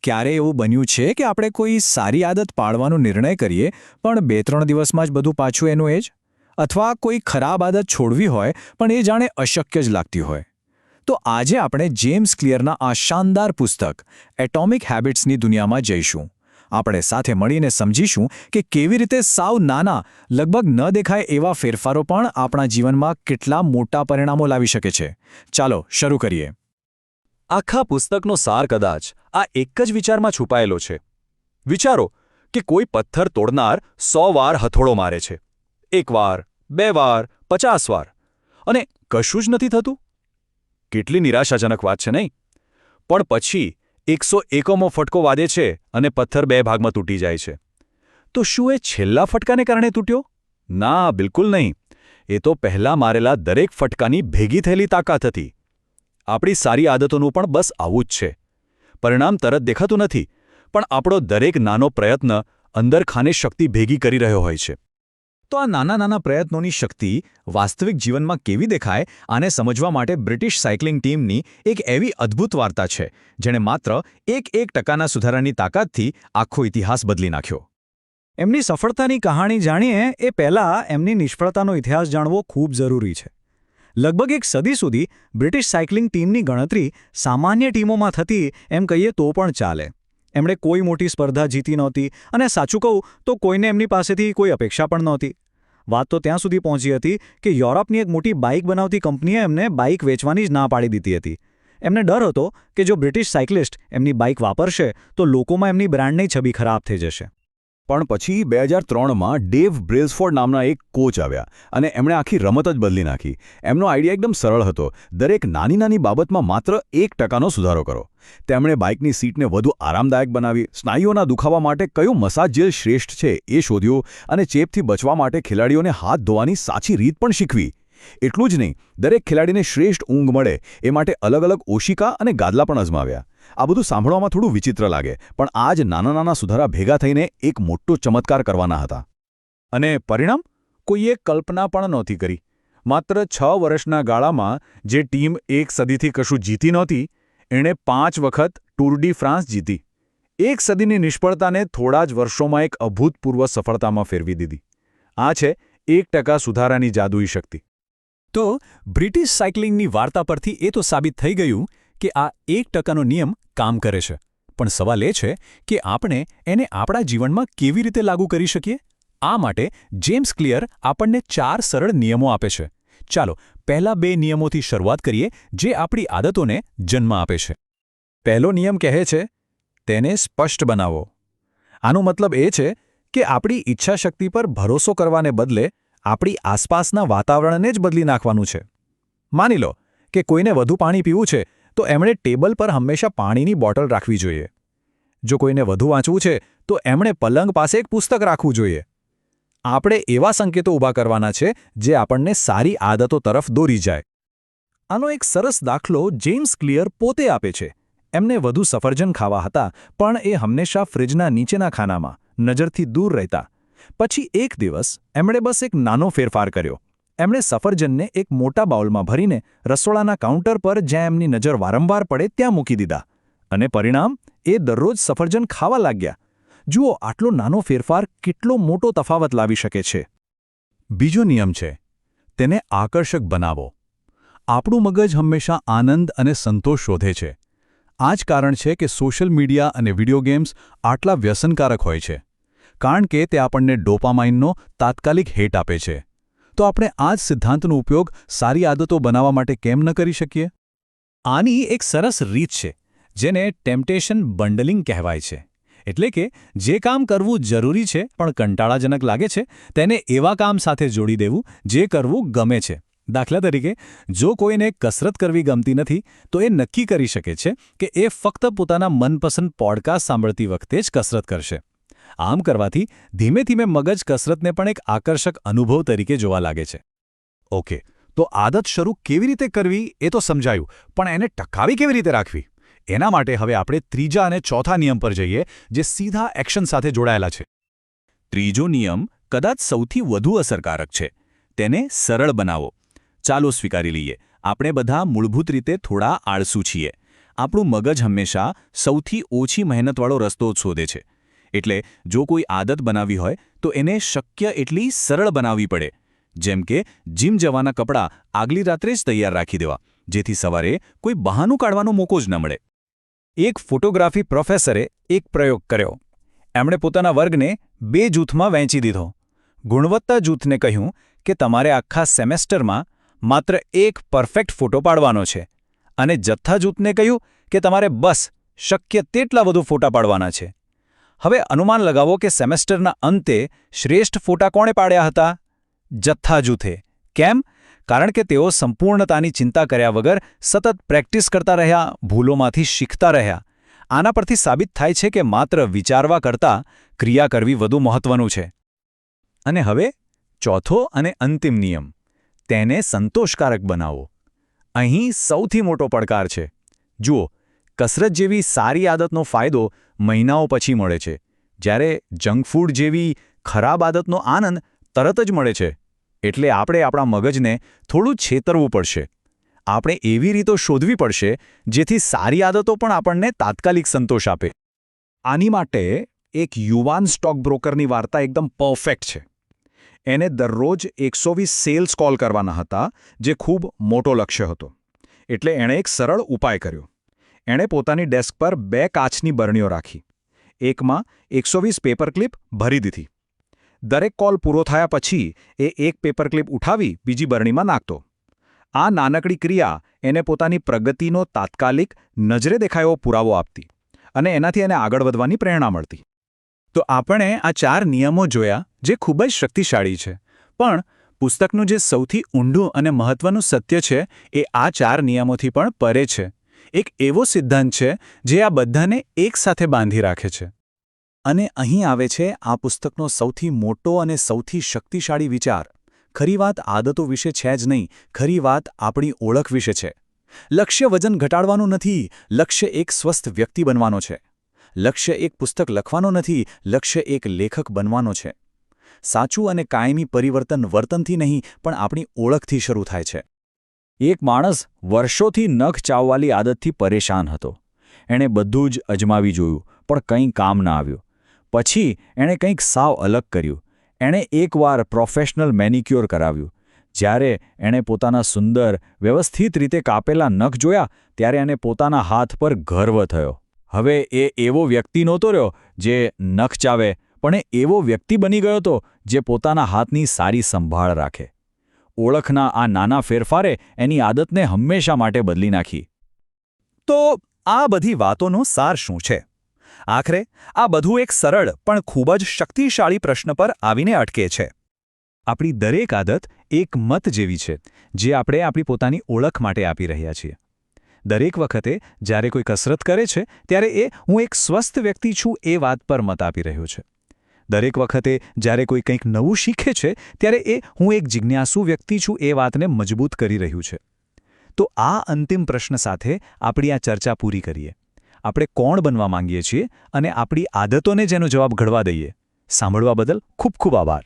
ક્યારે એવું બન્યું છે કે આપણે કોઈ સારી આદત પાળવાનો નિર્ણય કરીએ પણ 2-3 દિવસમાં જ બધું પાછું એનું એ જ? અથવા કોઈ ખરાબ આદત છોડવી હોય પણ એ જાણે અશક્ય જ લાગતી હોય? તો આજે આપણે જેમ્સ ક્લિયરના આ શાનદાર પુસ્તક એટોમિક હેબિટ્સની દુનિયામાં જઈશું. આપણે સાથે મળીને સમજીશું કે કેવી રીતે સાવ નાના, લગભગ ન દેખાય એવા ફેરફારો પણ આપણા જીવનમાં કેટલા મોટા પરિણામો લાવી શકે છે. ચાલો શરૂ કરીએ. આખા પુસ્તકનો સાર કદાચ આ એક જ વિચારમાં છુપાયેલો છે. વિચારો કે કોઈ પથ્થર તોડનાર 100 વાર હથોડો મારે છે. 1 વાર, 2 વાર, 50 વાર, અને કશું જ નથી થતું. કેટલી નિરાશાજનક વાત છે નહીં? પણ પછી 101મો ફટકો વાગે છે અને પથ્થર 2 ભાગમાં તૂટી જાય છે. તો શું એ છેલ્લા ફટકાને કારણે તૂટ્યો? ના, બિલકુલ નહીં. એ તો પહેલા મારેલા દરેક ફટકાની ભેગી થયેલી તાકાત હતી. આપણી સારી આદતોનું પણ બસ આવું જ છે. પરિણામ તરત દેખાતું નથી, પણ આપણો દરેક નાનો પ્રયત્ન અંદરખાને શક્તિ ભેગી કરી રહ્યો હોય છે. તો આ નાના પ્રયત્નોની શક્તિ વાસ્તવિક જીવનમાં કેવી દેખાય, આને સમજવા માટે બ્રિટિશ સાયકલિંગ ટીમની એક એવી અદ્ભુત વાર્તા છે જેણે માત્ર 1% સુધારાની તાકાતથી આખો ઇતિહાસ બદલી નાખ્યો. એમની સફળતાની કહાણી જાણીએ એ પહેલાં એમની નિષ્ફળતાનો ઇતિહાસ જાણવો ખૂબ જરૂરી છે. લગભગ 1 સદી સુધી બ્રિટિશ સાયકલિંગ ટીમની ગણતરી સામાન્ય ટીમોમાં થતી એમ કહીએ તો પણ ચાલે. એમણે કોઈ મોટી સ્પર્ધા જીતી નહોતી અને સાચું કહું તો કોઈને એમની પાસેથી કોઈ અપેક્ષા પણ નહોતી. વાત તો ત્યાં સુધી પહોંચી હતી કે યુરોપની એક મોટી બાઇક બનાવતી કંપનીએ એમને બાઇક વેચવાની જ ના પાડી દીધી હતી. એમને ડર હતો કે જો બ્રિટિશ સાયકલિસ્ટ એમની બાઇક વાપરશે તો લોકોમાં એમની બ્રાન્ડની છબી ખરાબ થઈ જશે. પણ પછી 2003માં ડેવ બ્રેલ્સફોર્ડ નામના એક કોચ આવ્યા અને એમણે આખી રમત જ બદલી નાખી. એમનો આઈડિયા એકદમ સરળ હતો. દરેક નાની બાબતમાં માત્ર 1%નો સુધારો કરો. તેમણે બાઇકની સીટને વધુ આરામદાયક બનાવી, સ્નાયુઓના દુખાવા માટે કયું મસાજ જેલ શ્રેષ્ઠ છે એ શોધ્યું અને ચેપથી બચવા માટે ખેલાડીઓને હાથ ધોવાની સાચી રીત પણ શીખવી. એટલું જ નહીં, દરેક ખેલાડીને શ્રેષ્ઠ ઊંઘ મળે એ માટે અલગ ઓશિકા અને ગાદલા પણ અજમાવ્યા. આ બધું સાંભળવામાં થોડું વિચિત્ર લાગે, પણ આ જ નાના સુધારા ભેગા થઈને એક મોટો ચમત્કાર કરવાના હતા. અને પરિણામ? કોઈએ કલ્પના પણ નહોતી કરી. માત્ર 6 વર્ષના ગાળામાં જે ટીમ 1 સદીથી કશું જીતી નહોતી, એણે 5 વખત ટૂર ડી ફ્રાન્સ જીતી. 1 સદીની નિષ્ફળતાને થોડા જ વર્ષોમાં એક અભૂતપૂર્વ સફળતામાં ફેરવી દીધી. આ છે 1% સુધારાની જાદુઈ શક્તિ. તો બ્રિટિશ સાયકલિંગની વાર્તા પરથી એ તો સાબિત થઈ ગયું કે આ 1%નો નિયમ કામ કરે છે. પણ સવાલ એ છે કે આપણે એને આપણા જીવનમાં કેવી રીતે લાગુ કરી શકીએ? આ માટે જેમ્સ ક્લિયર આપણને 4 સરળ નિયમો આપે છે. ચાલો પહેલા 2 નિયમોથી શરૂઆત કરીએ જે આપણી આદતોને જન્મ આપે છે. પહેલો નિયમ કહે છે, તેને સ્પષ્ટ બનાવો. આનો મતલબ એ છે કે આપણી ઈચ્છાશક્તિ પર ભરોસો કરવાને બદલે આપણી આસપાસના વાતાવરણને જ બદલી નાખવાનું છે. માની લો કે કોઈને વધુ પાણી પીવું છે તો એમણે ટેબલ પર હંમેશા પાણીની બોટલ રાખવી જોઈએ. જો કોઈને વધુ વાંચવું છે તો એમણે પલંગ પાસે એક પુસ્તક રાખવું જોઈએ. આપણે એવા સંકેતો ઊભા કરવાના છે જે આપણને સારી આદતો તરફ દોરી જાય. આનો એક સરસ દાખલો જેમ્સ ક્લિયર પોતે આપે છે. એમને વધુ સફરજન ખાવા હતા, પણ એ હંમેશા ફ્રિજના નીચેના ખાનામાં, નજરથી દૂર રહેતા. પછી એક દિવસ એમણે બસ એક નાનો ફેરફાર કર્યો. એમણે સફરજનને એક મોટા બાઉલમાં ભરીને રસોડાના કાઉન્ટર પર જ્યાં એમની નજર વારંવાર પડે ત્યાં મૂકી દીધા. અને પરિણામ? એ દરરોજ સફરજન ખાવા લાગ્યા. જુઓ, આટલો નાનો ફેરફાર કેટલો મોટો તફાવત લાવી શકે છે. બીજો નિયમ છે, તેને આકર્ષક બનાવો. આપણું મગજ હંમેશા આનંદ અને સંતોષ શોધે છે. આ જ કારણ છે કે સોશિયલ મીડિયા અને વિડિયો ગેમ્સ આટલા વ્યસનકારક હોય છે. કારણ કે તે આપણને ડોપામાઇનનો તાત્કાલિક હિટ આપે છે. તો આપણે આ જ સિદ્ધાંતનો ઉપયોગ સારી આદતો બનાવવા માટે કેમ ન કરી શકીએ? આની એક સરસ રીત છે જેને ટેમ્પટેશન બંડલિંગ કહેવાય છે. એટલે કે જે કામ કરવું જરૂરી છે પણ કંટાળાજનક લાગે છે તેને એવા કામ સાથે જોડી દેવું જે કરવું ગમે છે. દાખલા તરીકે, જો કોઈને કસરત કરવી ગમતી નથી તો એ નક્કી કરી શકે છે કે એ ફક્ત પોતાના મનપસંદ પોડકાસ્ટ સાંભળતી વખતે જ કસરત કરશે. આમ કરવાથી ધીમે ધીમે મગજ કસરતને પણ એક આકર્ષક અનુભવ તરીકે જોવા લાગે છે. ઓકે, તો આદત શરૂ કેવી રીતે કરવી એ તો સમજાયું, પણ એને ટકાવી કેવી રીતે રાખવી? એના માટે હવે આપણે ત્રીજા અને ચોથા નિયમ પર જઈએ જે સીધા એક્શન સાથે જોડાયેલા છે. ત્રીજો નિયમ કદાચ સૌથી વધુ અસરકારક છે. તેને સરળ બનાવો. ચાલો સ્વીકારી લઈએ, આપણે બધા મૂળભૂત રીતે થોડા આળસુ છીએ. આપણું મગજ હંમેશા સૌથી ઓછી મહેનતવાળો રસ્તો જ શોધે છે. એટલે જો કોઈ આદત બનાવવી હોય તો એને શક્ય એટલી સરળ બનાવવી પડે. જેમ કે જીમ જવાના કપડાં આગલી રાત્રે જ તૈયાર રાખી દેવા, જેથી સવારે કોઈ બહાનું કાઢવાનો મોકો જ ન મળે. એક ફોટોગ્રાફી પ્રોફેસરે એક પ્રયોગ કર્યો. એમણે પોતાના વર્ગને 2 જૂથમાં વહેંચી દીધો. ગુણવત્તા જૂથને કહ્યું કે તમારે આખા સેમેસ્ટરમાં માત્ર એક પરફેક્ટ ફોટો પાડવાનો છે, અને જથ્થા જૂથને કહ્યું કે તમારે બસ શક્ય તેટલા વધુ ફોટા પાડવાના છે. હવે અનુમાન લગાવો કે સેમેસ્ટરના અંતે શ્રેષ્ઠ ફોટા કોણે પાડ્યા હતા? જથ્થા જૂથે. કેમ? કારણ કે તેઓ સંપૂર્ણતાની ચિંતા કર્યા વગર સતત પ્રેક્ટિસ કરતા રહ્યા, ભૂલોમાંથી શીખતા રહ્યા. આના પરથી સાબિત થાય છે કે માત્ર વિચારવા કરતાં ક્રિયા કરવી વધુ મહત્વનું છે. અને હવે ચોથો અને અંતિમ નિયમ, તેને સંતોષકારક બનાવો. અહીં સૌથી મોટો પડકાર છે. જુઓ, કસરત જેવી સારી આદતનો ફાયદો મહિનાઓ પછી મળે છે, જ્યારે જંક ફૂડ જેવી ખરાબ આદતનો આનંદ તરત જ મળે છે. એટલે આપણે આપણા મગજને થોડું છેતરવું પડશે. આપણે એવી રીતો શોધવી પડશે જેથી સારી આદતો પણ આપણને તાત્કાલિક સંતોષ આપે. આની માટે એક યુવાન સ્ટોક બ્રોકરની વાર્તા એકદમ પરફેક્ટ છે. એને દરરોજ 120 સેલ્સ કોલ કરવાના હતા, જે ખૂબ મોટો લક્ષ્ય હતો. એટલે એણે એક સરળ ઉપાય કર્યો. એણે પોતાની ડેસ્ક પર 2 કાચની બરણીઓ રાખી. એકમાં 120 પેપરક્લિપ ભરી દીધી. દરેક કોલ પૂરો થયા પછી એ એક પેપરક્લિપ ઉઠાવી બીજી બરણીમાં નાખતો. આ નાનકડી ક્રિયા એને પોતાની પ્રગતિનો તાત્કાલિક નજરે દેખાયો પુરાવો આપતી, અને એનાથી એને આગળ વધવાની પ્રેરણા મળતી. તો આપણે આ 4 નિયમો જોયા જે ખૂબ જ શક્તિશાળી છે, પણ પુસ્તકનું જે સૌથી ઊંડું અને મહત્વનું સત્ય છે એ આ 4 નિયમોથી પણ પરે છે. એક એવો સિદ્ધાંત છે જે આ બધાને એકસાથે બાંધી રાખે છે. અને અહીં આવે છે આ પુસ્તકનો સૌથી મોટો અને સૌથી શક્તિશાળી વિચાર. ખરી વાત આદતો વિશે છે જ નહીં, ખરી વાત આપણી ઓળખ વિશે છે. લક્ષ્ય વજન ઘટાડવાનું નથી, લક્ષ્ય એક સ્વસ્થ વ્યક્તિ બનવાનો છે. લક્ષ્ય એક પુસ્તક લખવાનો નથી, લક્ષ્ય એક લેખક બનવાનો છે. સાચું અને કાયમી પરિવર્તન વર્તનથી નહીં, પણ આપણી ઓળખથી શરૂ થાય છે. એક માણસ વર્ષોથી નખ ચાવવાલી આદતથી પરેશાન હતો. એણે બધું જ અજમાવી જોયું, પણ કંઈ કામ ના આવ્યું. પછી એણે કંઈક સાવ અલગ કર્યું. એણે એકવાર પ્રોફેશનલ મેનિક્યોર કરાવ્યું. જ્યારે એણે પોતાના સુંદર, વ્યવસ્થિત રીતે કાપેલા નખ જોયા, ત્યારે એને પોતાના હાથ પર ગર્વ થયો. હવે એ એવો વ્યક્તિ નહોતો રહ્યો જે નખ ચાવે, પણ એ એવો વ્યક્તિ બની ગયો હતો જે પોતાના હાથની સારી સંભાળ રાખે. ઓળખના આ નાના ફેરફારે એની આદતને હંમેશા માટે બદલી નાખી. તો આ બધી વાતોનો સાર શું છે? આખરે આ બધું એક સરળ પણ ખૂબ જ શક્તિશાળી પ્રશ્ન પર આવીને અટકે છે. આપણી દરેક આદત એક મત જેવી છે, જે આપણે આપણી પોતાની ઓળખ માટે આપી રહ્યા છીએ. દરેક વખતે જ્યારે કોઈ કસરત કરે છે, ત્યારે એ હું એક સ્વસ્થ વ્યક્તિ છું એ વાત પર મત આપી રહ્યો છે. દરેક વખતે જ્યારે કોઈ કંઈક નવું શીખે છે, ત્યારે એ હું એક જિજ્ઞાસુ વ્યક્તિ છું એ વાતને મજબૂત કરી રહ્યું છે. તો આ અંતિમ પ્રશ્ન સાથે આપણી આ ચર્ચા પૂરી કરીએ. આપણે કોણ બનવા માંગીએ છીએ અને આપણી આદતોને જેનો જવાબ ઘડવા દઈએ. સાંભળવા બદલ ખૂબ ખૂબ આભાર.